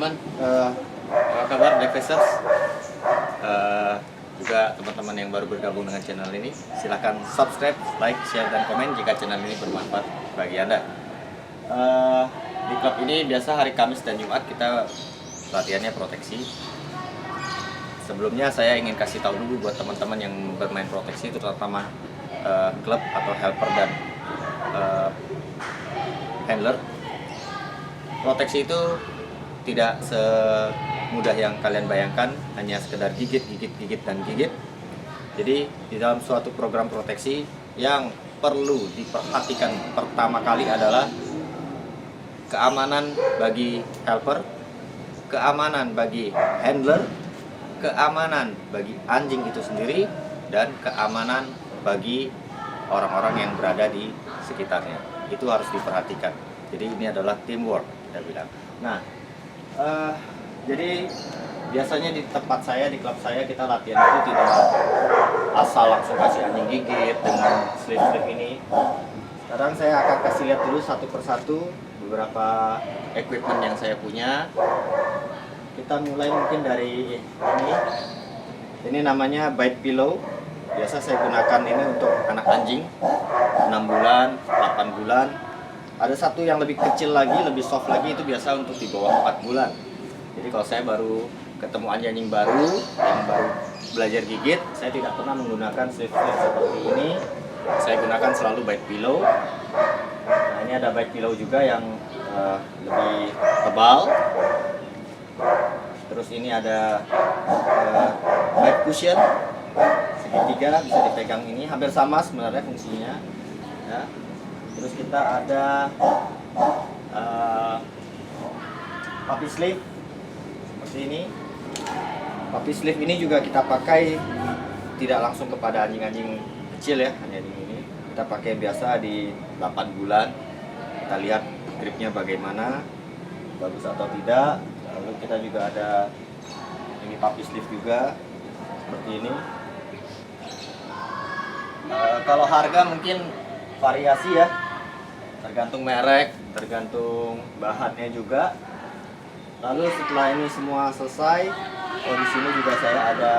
teman-teman, apa kabar Black Racers? Juga teman-teman yang baru bergabung dengan channel ini, silahkan subscribe, like, share, dan komen jika channel ini bermanfaat bagi Anda. Di klub ini biasa hari Kamis dan Jumat kita latihannya proteksi. Sebelumnya saya ingin kasih tahu dulu buat teman-teman yang bermain proteksi, terutama klub atau helper dan handler. Proteksi itu tidak semudah yang kalian bayangkan, hanya sekedar gigit, dan gigit. Jadi di dalam suatu program proteksi yang perlu diperhatikan pertama kali adalah keamanan bagi helper, keamanan bagi handler, keamanan bagi anjing itu sendiri, dan keamanan bagi orang-orang yang berada di sekitarnya. Itu harus diperhatikan. Jadi ini adalah teamwork, kita bilang. Nah, jadi biasanya di tempat saya, di klub saya, kita latihan itu tidak asal langsung kasih anjing gigit dengan slip-slip ini. Sekarang saya akan kasih lihat dulu satu persatu beberapa equipment yang saya punya. Kita mulai mungkin dari ini. Ini namanya bite pillow. Biasa saya gunakan ini untuk anak anjing 6 bulan, 8 bulan. Ada satu yang lebih kecil lagi, lebih soft lagi, itu biasa untuk di bawah 4 bulan. Jadi kalau saya baru ketemu anjing baru yang baru belajar gigit, saya tidak pernah menggunakan slip-slip seperti ini. Saya gunakan selalu bite pillow. Nah, ini ada bite pillow juga yang lebih tebal. Terus ini ada bite cushion segitiga, bisa dipegang, ini hampir sama sebenarnya fungsinya ya. Terus kita ada puppy sleeve seperti ini. Puppy sleeve ini juga kita pakai tidak langsung kepada anjing-anjing kecil ya, hanya di ini. Kita pakai biasa di 8 bulan. Kita lihat gripnya bagaimana, bagus atau tidak. Lalu kita juga ada ini puppy sleeve juga seperti ini. Kalau harga mungkin variasi ya, tergantung merek, tergantung bahannya juga. Lalu setelah ini semua selesai, di sini juga saya ada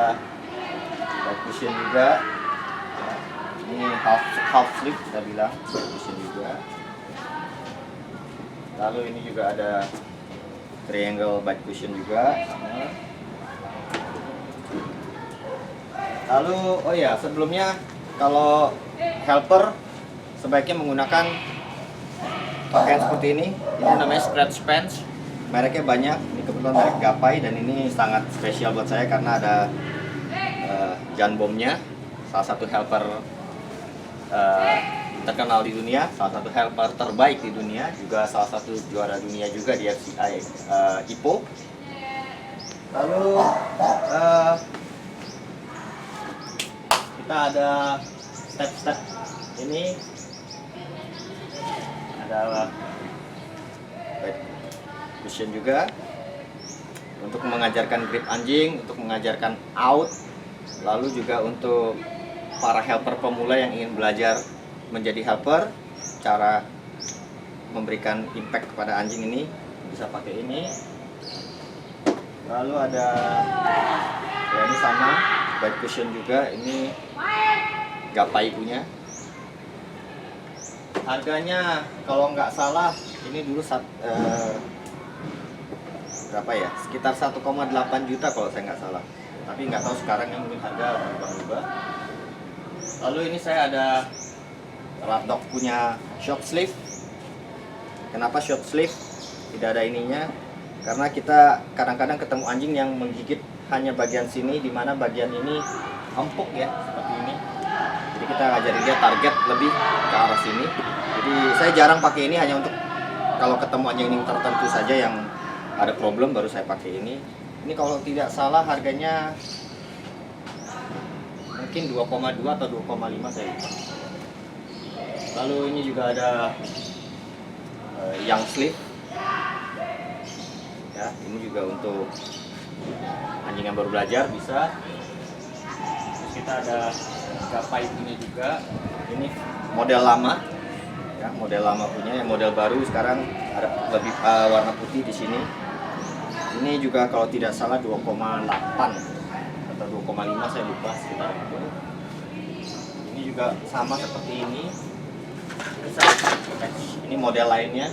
bite cushion juga. Ini half sleeve kita bilang, bite cushion juga. Lalu ini juga ada triangle bite cushion juga sama. Lalu oh ya, sebelumnya kalau helper sebaiknya menggunakan pakaian seperti ini. Ini namanya stretch pants. Mereknya banyak. Ini kebetulan merek Gapai dan ini sangat spesial buat saya karena ada Jan Bomnya, salah satu helper terkenal di dunia, salah satu helper terbaik di dunia, juga salah satu juara dunia juga di FCI IPO. Lalu kita ada step-step ini, ada cushion juga untuk mengajarkan grip anjing, untuk mengajarkan out, lalu juga untuk para helper pemula yang ingin belajar menjadi helper, cara memberikan impact kepada anjing ini bisa pakai ini. Lalu ada ya, ini sama bite cushion juga, ini Gapai punya. Harganya kalau nggak salah ini dulu berapa ya, sekitar 1,8 juta kalau saya nggak salah, tapi nggak tahu sekarang yang mungkin harga berubah-ubah. Lalu ini saya ada Rat Dog punya short sleeve. Kenapa short sleeve? Tidak ada ininya, karena kita kadang-kadang ketemu anjing yang menggigit hanya bagian sini, di mana bagian ini empuk ya, seperti ini. Jadi kita ngajarin dia target lebih ke arah sini. Jadi saya jarang pakai ini, hanya untuk kalau ketemu anjing tertentu saja yang ada problem baru saya pakai ini. Ini kalau tidak salah harganya mungkin 2,2 atau 2,5 saya lupa. Lalu ini juga ada young sleeve. Ya, ini juga untuk anjing yang baru belajar bisa. Terus kita ada Gapai punya juga. Ini model lama. Ya, model lama punya, yang model baru sekarang ada lebih warna putih di sini. Ini juga kalau tidak salah 2,8 atau 2,5, saya lupa sekitar itu. Ini juga sama seperti ini. Ini model lainnya.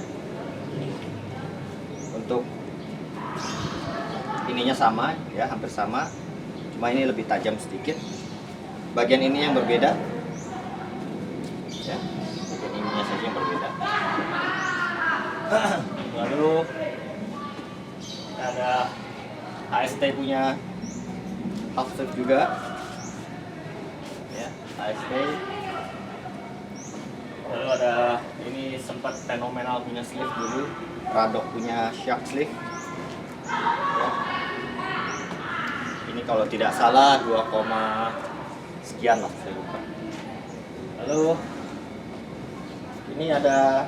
Untuk ininya sama ya, hampir sama, cuma ini lebih tajam sedikit. Bagian ini yang berbeda ya, bagian ininya saja yang berbeda. Lalu ada AST punya half sleeve juga ya, AST. Lalu ada ini sempat fenomenal punya sleeve dulu, Radok punya shark sleeve ya. Ini kalau tidak salah 2, sekian lah, saya lupa. Lalu ini ada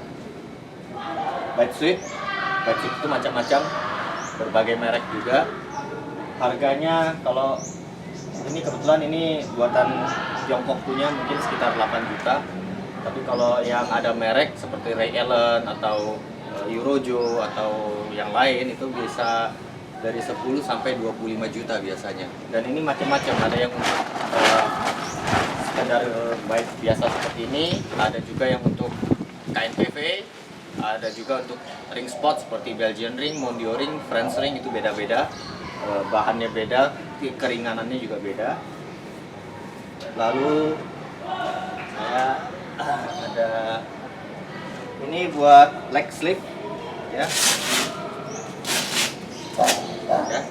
bite sweep. Bite sweep itu macam-macam, berbagai merek juga. Harganya kalau ini kebetulan ini buatan Tiongkok punya, mungkin sekitar 8 juta. Tapi kalau yang ada merek seperti Ray Allen atau Eurojo atau yang lain itu bisa dari 10 sampai 25 juta biasanya. Dan ini macam-macam, ada yang sekedar bite biasa seperti ini, ada juga yang untuk KNPV, ada juga untuk ring spot seperti Belgian ring, Mondio ring, French ring, itu beda-beda. Bahannya beda, keringanannya juga beda. Lalu saya ada ini buat leg sleeve ya,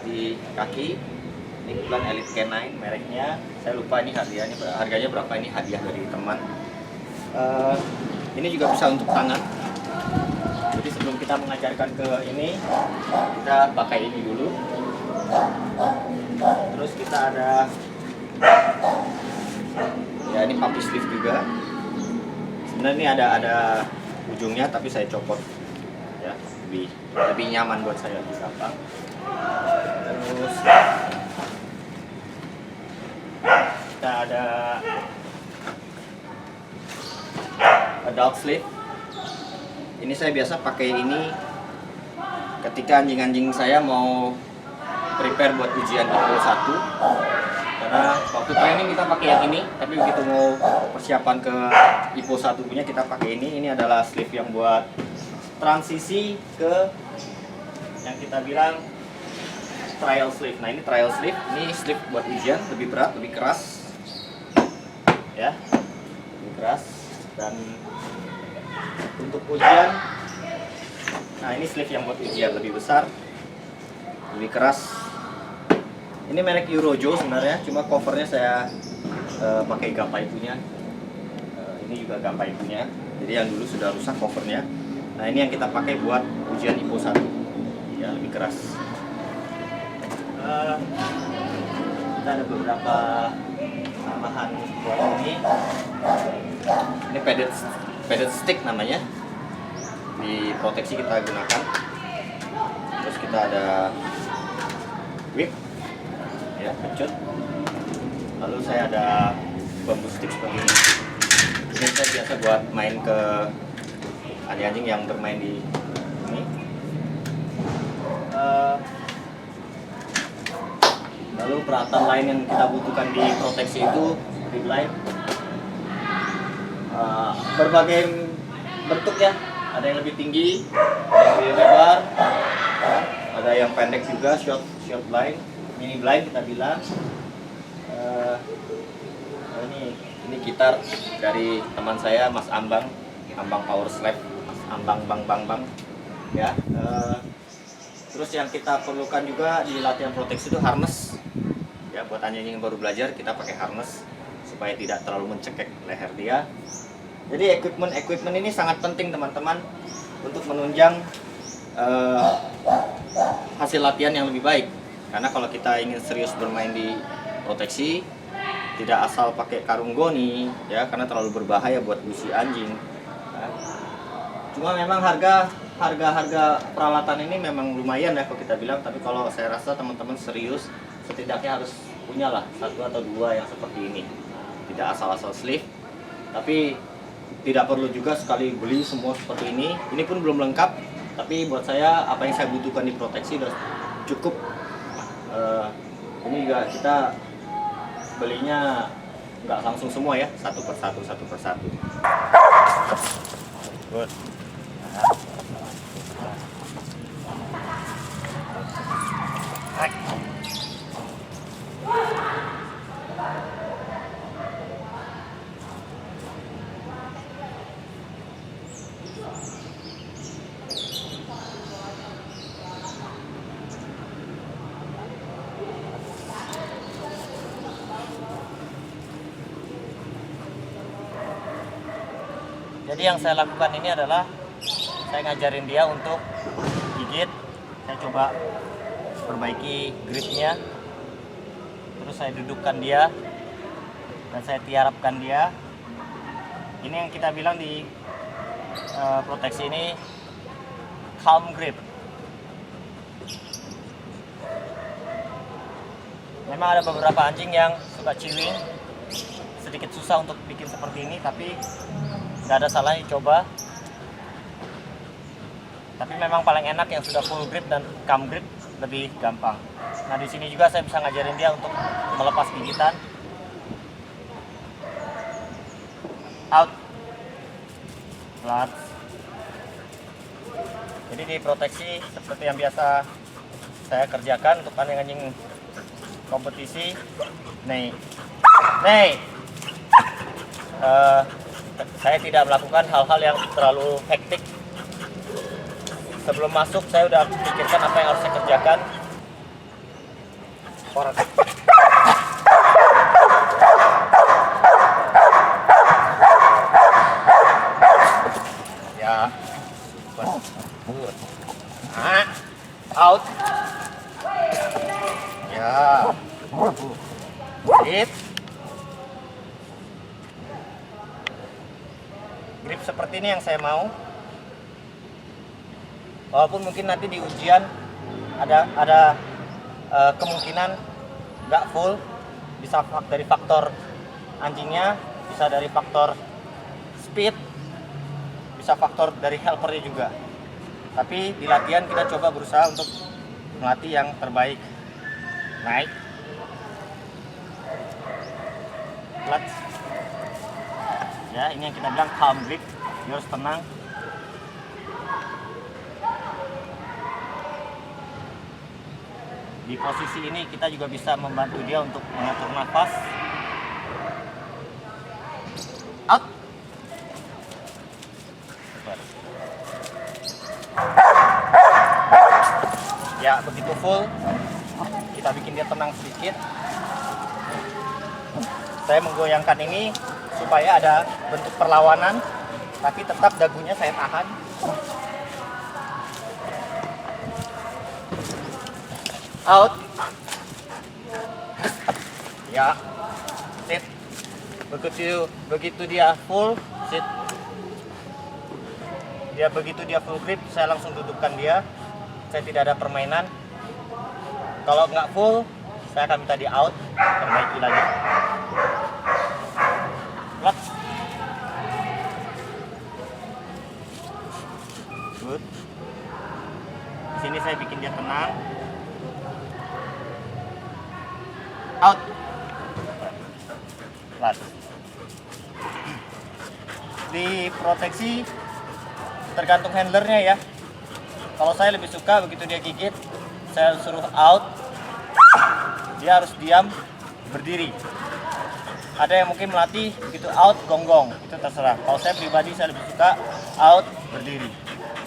di kaki. Ini kebetulan Elite K9 mereknya, saya lupa ini harganya berapa, ini hadiah dari teman. Ini juga bisa untuk tangan. Jadi sebelum kita mengajarkan ke ini, kita pakai ini dulu. Terus kita ada ya, ini puppy sleeve juga. Sebenarnya ini ada ujungnya, tapi saya copot ya, lebih nyaman buat saya, lebih gampang. Terus kita ada adult sleeve. Ini saya biasa pakai ini ketika anjing-anjing saya mau prepare buat ujian IPO 1. Karena waktu training kita pakai yang ini, tapi begitu mau persiapan ke IPO 1 punya kita pakai ini. Ini adalah sleeve yang buat transisi ke yang kita bilang trial sleeve. Nah, ini trial sleeve, ini sleeve buat ujian, lebih berat, lebih keras ya, lebih keras. Dan untuk ujian, nah ini sleeve yang buat ujian, lebih besar, lebih keras. Ini merek Eurojo sebenarnya, cuma covernya saya pakai Gapai punya. Ini juga Gapai punya, jadi yang dulu sudah rusak covernya. Nah, ini yang kita pakai buat ujian IPO 1 ya, lebih keras. Kita ada beberapa tambahan buat ini. Ini padded stick namanya, di proteksi kita gunakan. Terus kita ada whip ya, pecut. Lalu saya ada bambu stick seperti ini. Ini saya biasa buat main ke anjing-anjing yang bermain di ini. Lalu peralatan lain yang kita butuhkan di proteksi itu rib line, berbagai bentuk ya. Ada yang lebih tinggi, ada yang lebih lebar, ada yang pendek juga, short line, mini blind kita bilang. Ini gitar dari teman saya, Mas Ambang Power Slap, Mas Ambang bang ya. Terus yang kita perlukan juga di latihan proteksi itu harness ya, buat anjing yang baru belajar kita pakai harness supaya tidak terlalu mencekik leher dia. Jadi equipment ini sangat penting teman-teman untuk menunjang hasil latihan yang lebih baik. Karena kalau kita ingin serius bermain di proteksi, tidak asal pakai karung goni ya, karena terlalu berbahaya buat gusi anjing ya. Cuma memang harga peralatan ini memang lumayan ya kalau kita bilang, tapi kalau saya rasa teman-teman serius setidaknya harus punyalah 1 atau 2 yang seperti ini. Tidak asal-asal sleeve, tapi tidak perlu juga sekali beli semua seperti ini. Ini pun belum lengkap, tapi buat saya apa yang saya butuhkan di proteksi udah cukup. Ini juga kita belinya nggak langsung semua ya, satu persatu. Good. Jadi yang saya lakukan ini adalah saya ngajarin dia untuk gigit. Saya coba perbaiki gripnya, terus saya dudukkan dia dan saya tiarapkan dia. Ini yang kita bilang di proteksi ini calm grip. Memang ada beberapa anjing yang suka chewing, sedikit susah untuk bikin seperti ini, tapi nggak ada salahnya coba. Tapi memang paling enak yang sudah full grip dan calm grip, lebih gampang. Nah, di sini juga saya bisa ngajarin dia untuk melepas gigitan. Out. Flat. Jadi di proteksi seperti yang biasa saya kerjakan untuk anjing-anjing kompetisi. Nih. Saya tidak melakukan hal-hal yang terlalu hektik. Sebelum masuk saya udah pikirkan apa yang harus saya kerjakan. Orang. Ya. Out. Ya. Sit. Grip seperti ini yang saya mau. Walaupun mungkin nanti di ujian ada kemungkinan nggak full, bisa dari faktor anjingnya, bisa dari faktor speed, bisa faktor dari helpernya juga. Tapi di latihan kita coba berusaha untuk melatih yang terbaik. Naik, clutch. Ya, ini yang kita bilang calm grip. Dia harus tenang. Di posisi ini kita juga bisa membantu dia untuk mengatur nafas. Out. Ya, begitu full, kita bikin dia tenang sedikit. Saya menggoyangkan ini supaya ada bentuk perlawanan, tapi tetap dagunya saya tahan. Out. Ya. Sit. Begitu dia full, sit. Begitu dia full grip, saya langsung dudukkan dia. Saya tidak ada permainan. Kalau nggak full, saya akan minta dia out, perbaiki lagi. Lock. Good. Di sini saya bikin dia tenang. Out. Flat. Di proteksi tergantung handlernya ya. Kalau saya lebih suka begitu dia gigit, saya suruh out, dia harus diam, berdiri. Ada yang mungkin melatih begitu out, gonggong, itu terserah. Kalau saya pribadi, saya lebih suka out, berdiri,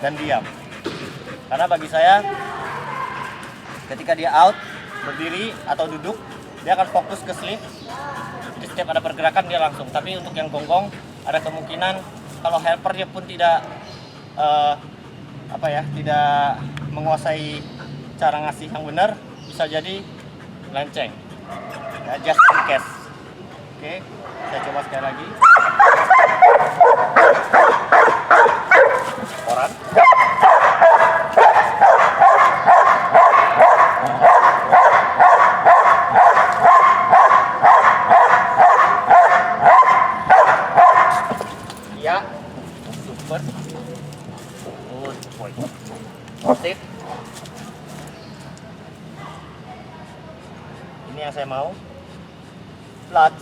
dan diam. Karena bagi saya, ketika dia out, berdiri, atau duduk, dia akan fokus ke sleep. Jadi setiap ada pergerakan dia langsung. Tapi untuk yang gonggong, ada kemungkinan kalau helpernya pun tidak tidak menguasai cara ngasih yang benar, bisa jadi lenceng. Ya, just in case. Oke, saya coba sekali lagi. Koran. Ya, super. Good boy. Sip. Ini yang saya mau. Flat.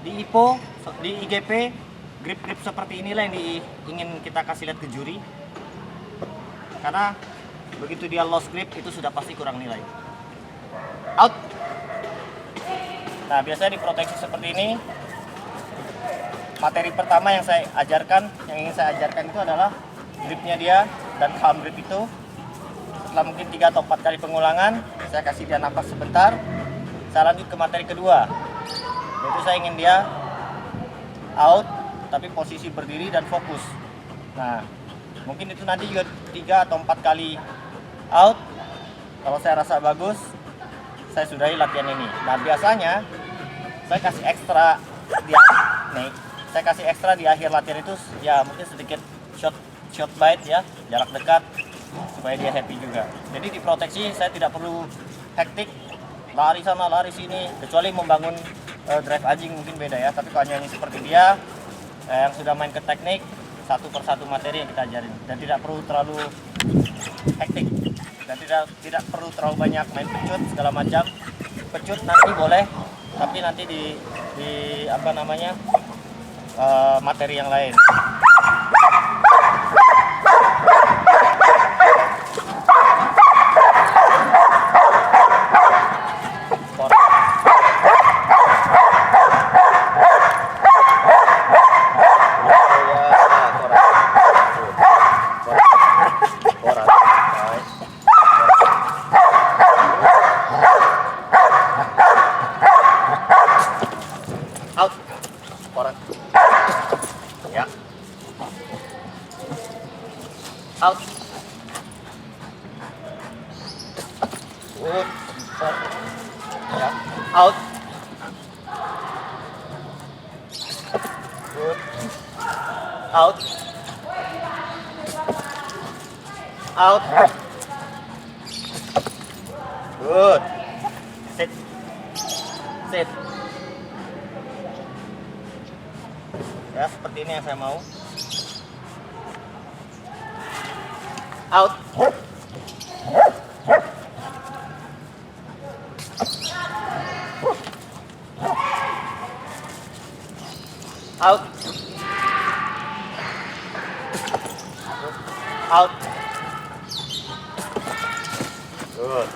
Di IPO, di IGP, grip-grip seperti inilah yang ingin kita kasih lihat ke juri. Karena begitu dia lost grip itu sudah pasti kurang nilai. Out. Nah, biasanya diproteksi seperti ini. Materi pertama yang ingin saya ajarkan itu adalah gripnya dia dan palm grip itu. Setelah mungkin 3 atau 4 kali pengulangan, saya kasih dia nafas sebentar. Saya lanjut ke materi kedua. Yaitu saya ingin dia out, tapi posisi berdiri dan fokus. Nah, mungkin itu nanti juga 3 atau 4 kali out. Kalau saya rasa bagus, saya sudahi latihan ini. Nah, biasanya saya kasih ekstra di akhir latihan itu ya mungkin sedikit shot bite ya, jarak dekat supaya dia happy juga. Jadi di proteksi saya tidak perlu hektik, lari sana lari sini, kecuali membangun drive anjing mungkin beda ya. Tapi kalau nyanyi seperti dia yang sudah main ke teknik, satu persatu materi yang kita ajarin, dan tidak perlu terlalu hektik dan tidak perlu terlalu banyak main pecut segala macam. Pecut nanti boleh, tapi nanti di apa namanya materi yang lain. Out. Koran. Ya. Out. Good. Ya. Out. Good. Out. Out. Good. Sit. Sit. Ya, seperti ini yang saya mau. Out. Out. Out. Good.